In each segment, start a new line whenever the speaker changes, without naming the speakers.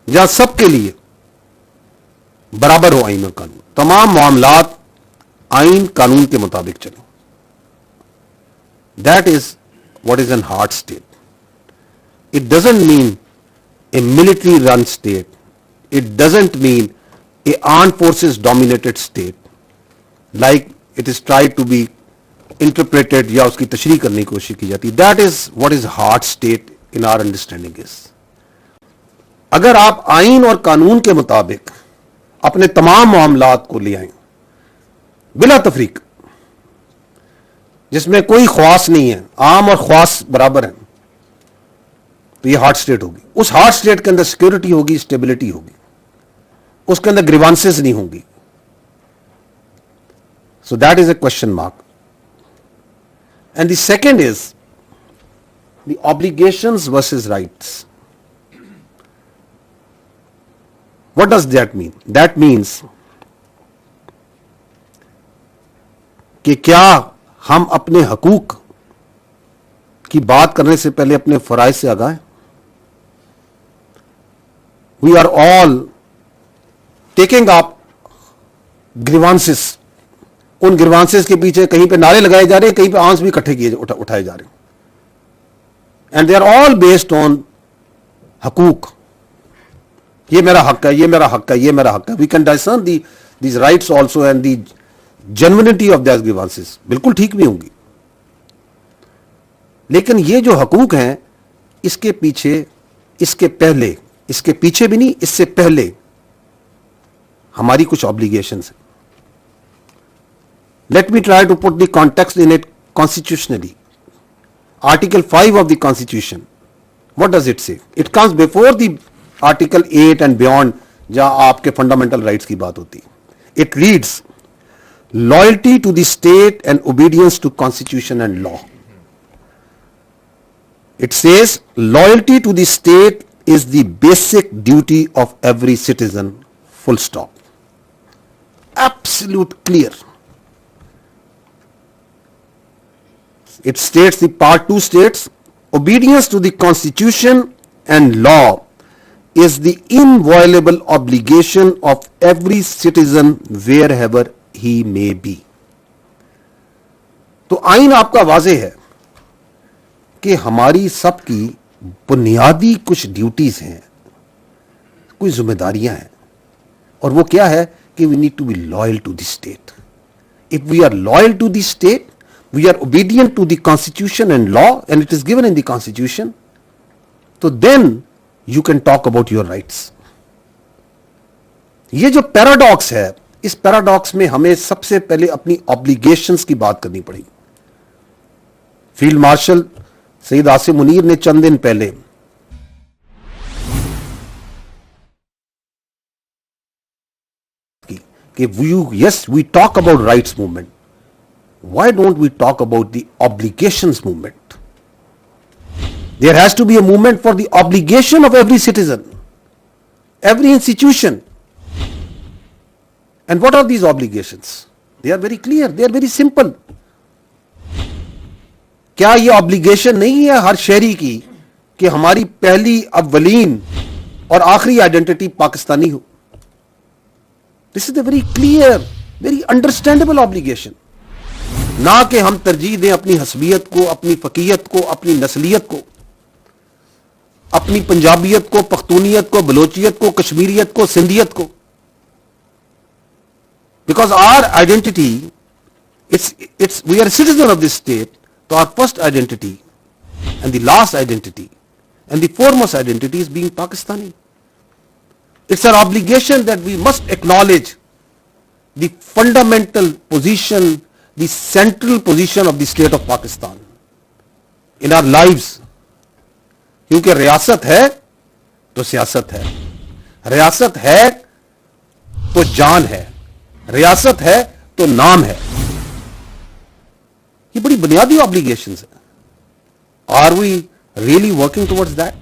जहां सबके लिए बराबर हो आइन और कानून, तमाम मामलात आइन कानून के मुताबिक चले। That is what is an hard state. It doesn't mean a military run state. It doesn't mean a armed forces dominated state like it is tried to be interpreted या उसकी तशरीह करने की कोशिश की जाती है। That is what is hard state in our understanding is. अगर आप आइन और कानून के मुताबिक अपने तमाम मामलात को ले आए बिला तफरीक, जिसमें कोई ख्वास नहीं है, आम और ख्वास बराबर है, तो ये हार्ड स्टेट होगी। उस हार्ड स्टेट के अंदर सिक्योरिटी होगी, स्टेबिलिटी होगी, उसके अंदर ग्रीवांसेस नहीं होंगी। So that is a question mark. And the second is the obligations versus rights. What does that mean? That means कि क्या हम अपने हकूक की बात करने से पहले अपने फराइज से आगाह हैं? We are all taking up grievances. उन grievances के पीछे कहीं पे नारे लगाए जा रहे हैं, कहीं पे आंस भी इकट्ठे किए उठाए जा रहे हैं, and they are all based on हकूक। ये मेरा हक है, ये मेरा हक है, ये मेरा हक है। We can discern these rights also and the genuinity of these grievances बिल्कुल ठीक भी होंगी, लेकिन ये जो हकूक हैं, इसके पीछे, इसके पहले, इसके पीछे भी नहीं, इससे पहले हमारी कुछ ऑब्लिगेशंस हैं। Let me try to put the context in it constitutionally. Article 5 of the constitution, what does it say? It comes before the article 8 and beyond, जहां आपके फंडामेंटल राइट्स की बात होती है। It reads loyalty to the state and obedience to constitution and law. It says loyalty to the state is the basic duty of every citizen, full stop. Absolute clear. It states, the part 2 states, obedience to the constitution and law is the inviolable obligation of every citizen wherever he may be. तो आइन आपका वाज़ेह है कि हमारी सबकी बुनियादी कुछ duties हैं, कुछ जिम्मेदारियां हैं, और वो क्या है कि we need to be loyal to the state. If we are loyal to the state, we are obedient to the constitution and law, and it is given in the constitution, तो then you can talk about your rights. ये जो paradox है, इस paradox में हमें सबसे पहले अपनी ऑब्लिगेशंस की बात करनी पड़ेगी। फील्ड मार्शल सईद आसिम मुनीर ने चंद दिन पहले कि yes, we talk about rights movement. Why don't we talk about the obligations movement? There has to be a movement for the obligation of every citizen, every institution. And what are these obligations? They are very clear, they are very simple. क्या ये obligation नहीं है हर शहरी की कि हमारी पहली, अव्वलीन और आखिरी आइडेंटिटी पाकिस्तानी हो? This is a very clear, very understandable obligation. ना कि हम तरजीह दें अपनी हसबियत को, अपनी फकीयत को, अपनी नस्लियत को, अपनी पंजाबियत को, पख्तूनियत को, बलोचियत को, कश्मीरियत को, सिंधियत को। Because our identity, it's we are a citizen of this state. So our first identity and the last identity and the foremost identity is being Pakistani. It's our obligation that we must acknowledge the fundamental position, the central position of the state of Pakistan in our lives. क्योंकि रियासत है तो सियासत है, रियासत है तो जान है, रियासत है तो नाम है। ये बड़ी बुनियादी ऑब्लिगेशंस है। Are we really working towards that?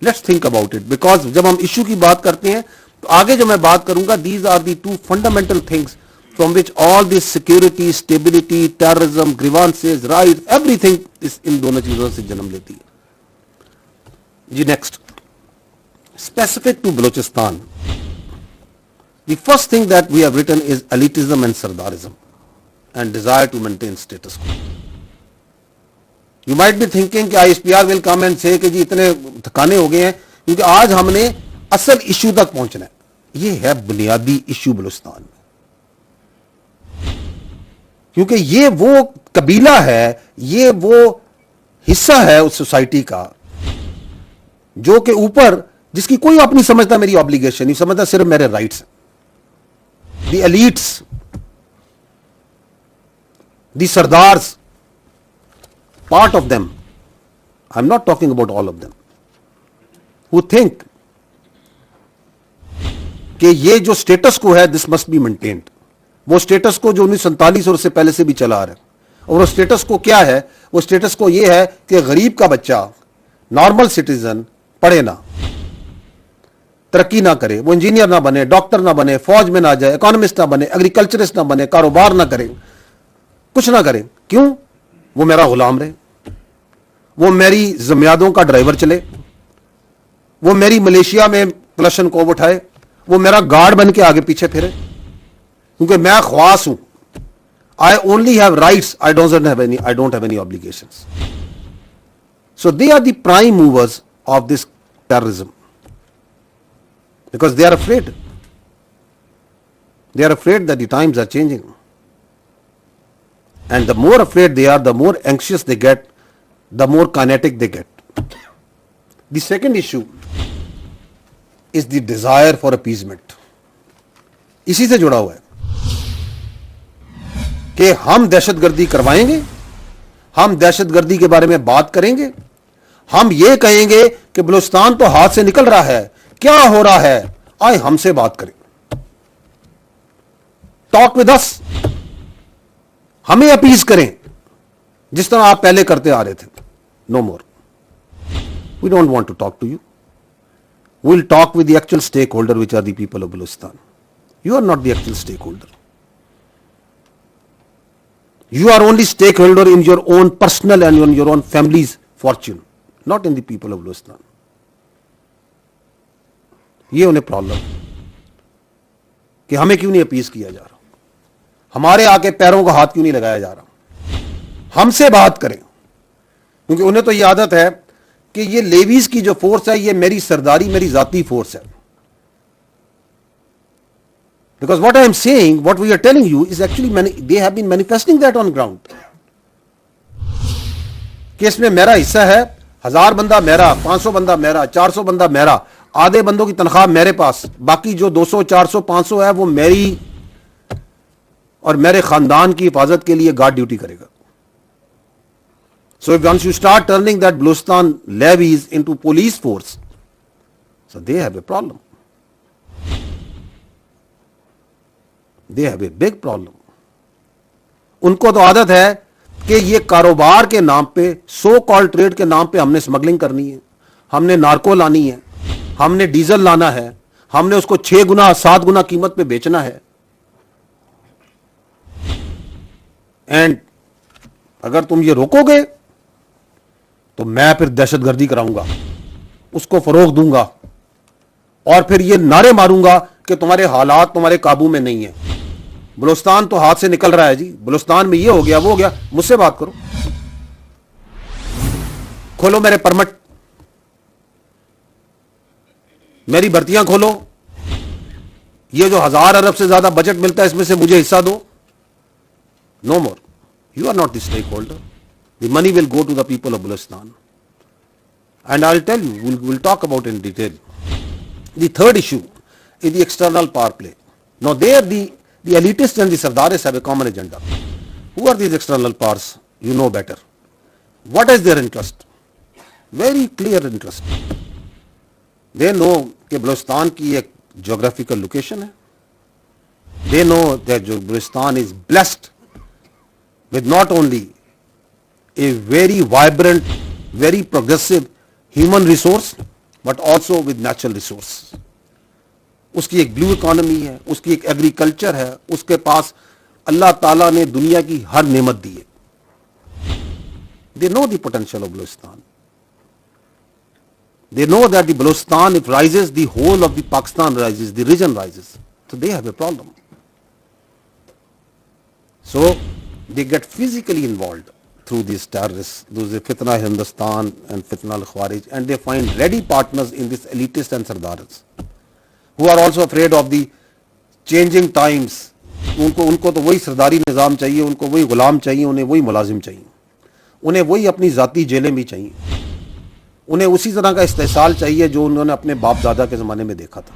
Let's think about it, because जब हम इशू की बात करते हैं तो आगे जो मैं बात करूंगा, these are the two fundamental things from which all this security, stability, terrorism, grievances, right, everything इस इन दोनों चीजों से जन्म लेती है। जी next, specific to Balochistan, the first thing that we have written is elitism and Sardarism and desire to maintain status quo. You might be thinking कि ISPR will come and say कि जी इतने थकाने हो गए हैं, क्योंकि आज हमने असल इश्यू तक पहुंचना है. ये है बुनियादी इश्यू बलूचिस्तान में, क्योंकि ये वो कबीला है, ये वो हिस्सा है उस सोसाइटी का जो के ऊपर, जिसकी कोई अपनी समझता मेरी ऑब्लिगेशन नहीं समझता, सिर्फ मेरे rights. The elites, the sardars, part of them, I'm not talking about all of them, who think कि ये जो स्टेटस को है दिस मस्ट बी मेंटेन्ड. वो स्टेटस को जो 1947 और उससे पहले से भी चला आ रहा है. और वो स्टेटस को क्या है? वो स्टेटस को ये है कि गरीब का बच्चा, नॉर्मल सिटीजन, पढ़े ना, तरक्की ना करे, वो इंजीनियर ना बने, डॉक्टर ना बने, फौज में ना जाए, इकोनॉमिस्ट ना बने, एग्रीकल्चरिस्ट ना बने, कारोबार ना करे, कुछ ना करे. क्यों? वो मेरा गुलाम रहे, वो मेरी जमियादों का ड्राइवर चले, वो मेरी मलेशिया में प्लशन को उठाए, वो मेरा गार्ड बन के आगे पीछे फिरे, क्योंकि मैं ख्वास हूं. I only have rights, I don't have any obligations. So they are the prime movers of this terrorism, because they are afraid that the times are changing. And the more afraid they are, the more anxious they get, the more kinetic they get. The second issue is the desire for appeasement. इसी से जुड़ा हुआ है कि हम दहशतगर्दी करवाएंगे, हम दहशतगर्दी के बारे में बात करेंगे, हम ये कहेंगे कि बलूचिस्तान तो हाथ से निकल रहा है, क्या हो रहा है, आए हमसे बात करें, टॉक विद अस, हमें अपीज करें जिस तरह आप पहले करते आ रहे थे. No more, we don't want to talk to you. We will talk with the actual stakeholder which are the people of Balochistan. You are not the actual stakeholder. You are only stakeholder in your own personal and in your own families fortune, not in the people of Balochistan. ये उन्हें problem कि हमें क्यों नहीं appease किया जा रहा, हमारे आके पैरों का हाथ क्यों नहीं लगाया जा रहा, हमसे बात करें. क्योंकि उन्हें तो ये आदत है कि ये लेवीज की जो फोर्स है ये मेरी सरदारी, मेरी जाती फोर्स है. Because what I am saying, what we are telling you is actually they have been manifesting that on ground. कि इसमें मेरा हिस्सा है, 1000 बंदा मेरा, 500 बंदा मेरा, 400 बंदा मेरा, आधे बंदों की तनख्वाह मेरे पास, बाकी जो 200, 400, 500 है वो मेरी और मेरे खानदान की हिफाजत के लिए गार्ड ड्यूटी करेगा. So once you start turning that Balochistan levies into police force, so they have a problem, they have a big problem. उनको तो आदत है कि ये कारोबार के नाम पे, सो कॉल्ड ट्रेड के नाम पे हमने स्मगलिंग करनी है, हमने नार्को लानी है, हमने डीजल लाना है, हमने उसको 6 गुना 7 गुना कीमत पे बेचना है. एंड अगर तुम ये रोकोगे तो मैं फिर दहशतगर्दी कराऊंगा, उसको फरोग दूंगा और फिर ये नारे मारूंगा कि तुम्हारे हालात तुम्हारे काबू में नहीं है, बलूचिस्तान तो हाथ से निकल रहा है जी, बलूचिस्तान में ये हो गया वो हो गया. मुझसे बात करो, खोलो मेरे परमिट, मेरी भर्तियां खोलो, ये जो 1000 अरब से ज्यादा बजट मिलता है इसमें से मुझे हिस्सा दो. No more. You are not the stakeholder. The money will go to the people of Balochistan. And I'll tell you, we'll talk about it in detail. The third issue is the external power play. Now there the elitists and the Sardaris have a common agenda. Who are these external powers? You know better. What is their interest? Very clear interest. They know कि बलूचिस्तान की एक geographical location है. They know that Balochistan is blessed with not only a very vibrant, very progressive human resource, but also with natural resource. उसकी एक blue economy है, उसकी एक agriculture है, उसके पास अल्लाह ताला ने दुनिया की हर नेमत दी है. They know the potential of Balochistan. They know that the Balochistan, if rises, the whole of the Pakistan rises, the region rises. So they have a problem. So they get physically involved through these terrorists, those Fitna Hindustan and Fitna al-Khawarij, and they find ready partners in this elitist and Sardars, who are also afraid of the changing times. उनको तो वही सरदारी निज़ाम चाहिए, उनको वही गुलाम चाहिए, उन्हें वही मुलाजिम चाहिए, उन्हें वही अपनी ज़ाती जेलें भी चाहिए, उन्हें उसी तरह का इस्तेहसाल चाहिए जो उन्होंने अपने बाप दादा के ज़माने में देखा था.